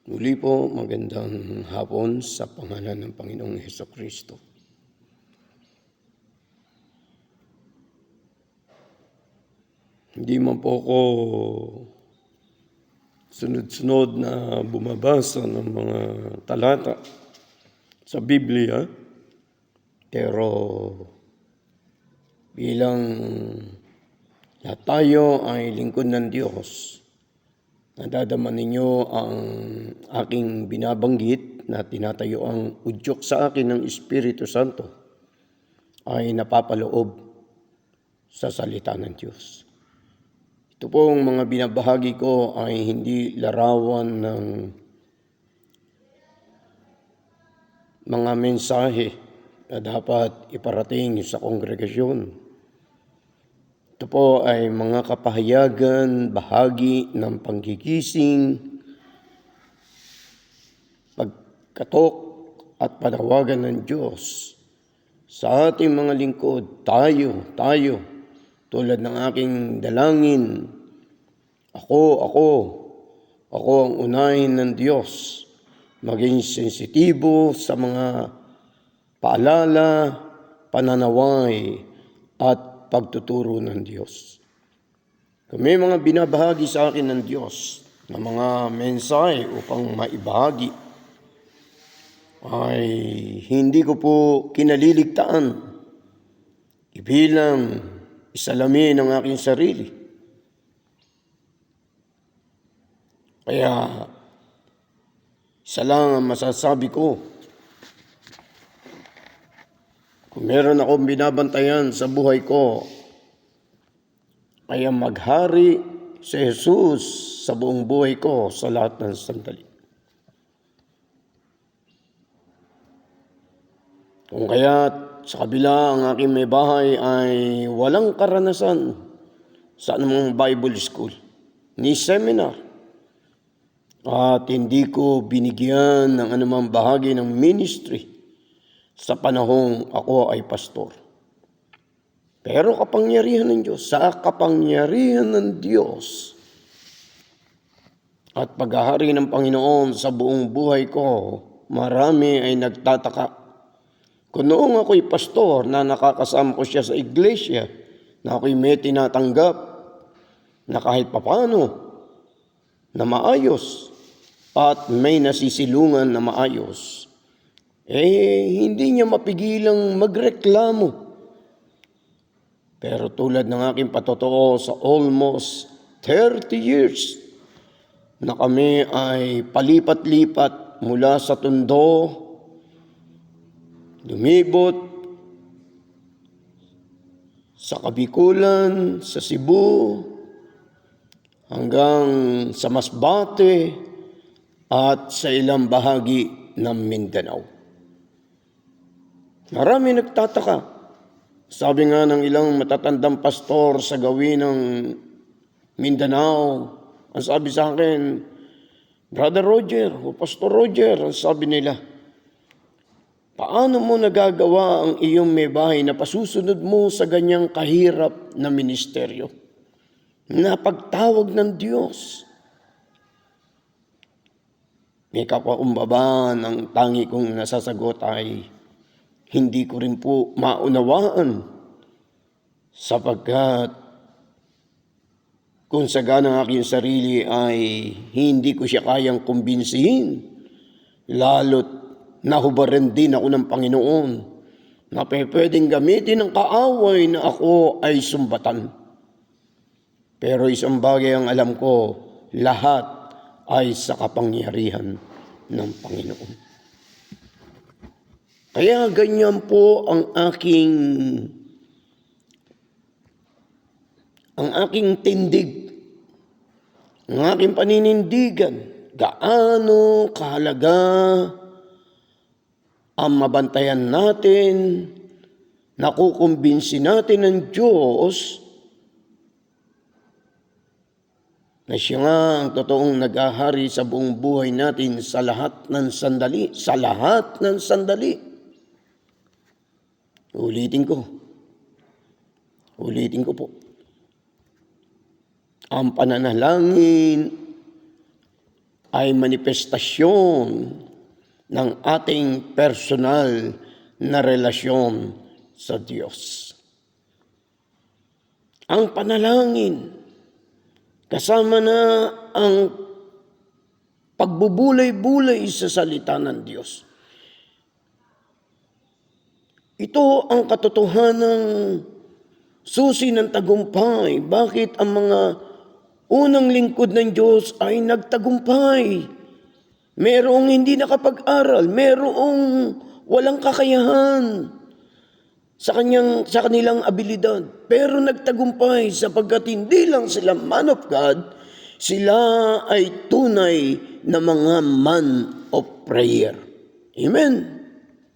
Muli po, magandang hapon sa pangalan ng Panginoong Hesukristo. Hindi man po ako sunod-sunod na bumabasa ng mga talata sa Biblia, pero bilang lahat tayo ay lingkod ng Diyos, nadadama ninyo ang aking binabanggit na tinatayo ang udyok sa akin ng Espiritu Santo ay napapaloob sa salita ng Diyos. Ito pong mga binabahagi ko ay hindi larawan ng mga mensahe na dapat iparating sa kongregasyon. Ito po ay mga kapahayagan, bahagi ng panggigising, pagkatok at panawagan ng Diyos sa ating mga lingkod. Tayo, tulad ng aking dalangin, ako ang unahin ng Diyos, maging sensitibo sa mga paalala, pananaway, at pagtuturo ng Diyos. Kung may mga binabahagi sa akin ng Diyos na mga mensahe upang maibahagi, ay hindi ko po kinaliligtaan, ibilang isalamin ang aking sarili. Kaya isa lang ang masasabi ko. Kung meron akong binabantayan sa buhay ko, ay ang maghari si Jesus sa buong buhay ko sa lahat ng sandali. Kung kaya't sa kabila ang aking may bahay ay walang karanasan sa anumang Bible school, ni seminar, at hindi ko binigyan ng anumang bahagi ng ministry sa panahong ako ay pastor. Pero kapangyarihan ng Diyos, sa kapangyarihan ng Diyos at paghahari ng Panginoon sa buong buhay ko, marami ay nagtataka. Kung noong ako'y pastor na nakakasama ko siya sa iglesia, na ako'y may tinatanggap na kahit papano na maayos at may nasisilungan na maayos, hindi niya mapigilang magreklamo. Pero tulad ng aking patotoo sa almost 30 years na kami ay palipat-lipat mula sa Tondo, lumibot sa Kabikulan, sa Cebu, hanggang sa Masbate at sa ilang bahagi ng Mindanao. Marami nagtataka. Sabi nga ng ilang matatandang pastor sa gawin ng Mindanao, ang sabi sa akin, Brother Roger o Pastor Roger, ang sabi nila, paano mo nagagawa ang iyong may bahay na pasusunod mo sa ganyang kahirap na ministeryo? Na pagtawag ng Diyos. May kapakumbaba ng tangi kong nasasagot ay hindi ko rin po maunawaan, sapagkat kung sagana ang aking sarili ay hindi ko siya kayang kumbinsihin, lalo't nahubaran din ako ng Panginoon na pwedeng gamitin ng kaaway na ako ay sumbatan. Pero isang bagay ang alam ko, lahat ay sa kapangyarihan ng Panginoon. Kaya ganyan po ang aking tindig, ang aking paninindigan, gaano kahalaga ang mabantayan natin, nakukumbinsi natin ng Diyos na siya nga ang totoong nag-ahari sa buong buhay natin sa lahat ng sandali. Sa lahat ng sandali. Ulitin ko po. Ang pananalangin ay manifestasyon ng ating personal na relasyon sa Diyos. Ang panalangin, kasama na ang pagbubulay-bulay sa salita ng Diyos. Ito ang katotohanang susi ng tagumpay. Bakit ang mga unang lingkod ng Diyos ay nagtagumpay? Merong hindi nakapag-aral, merong walang kakayahan sa kanilang abilidad, pero nagtagumpay sapagkat hindi lang sila man of God, sila ay tunay na mga man of prayer. Amen.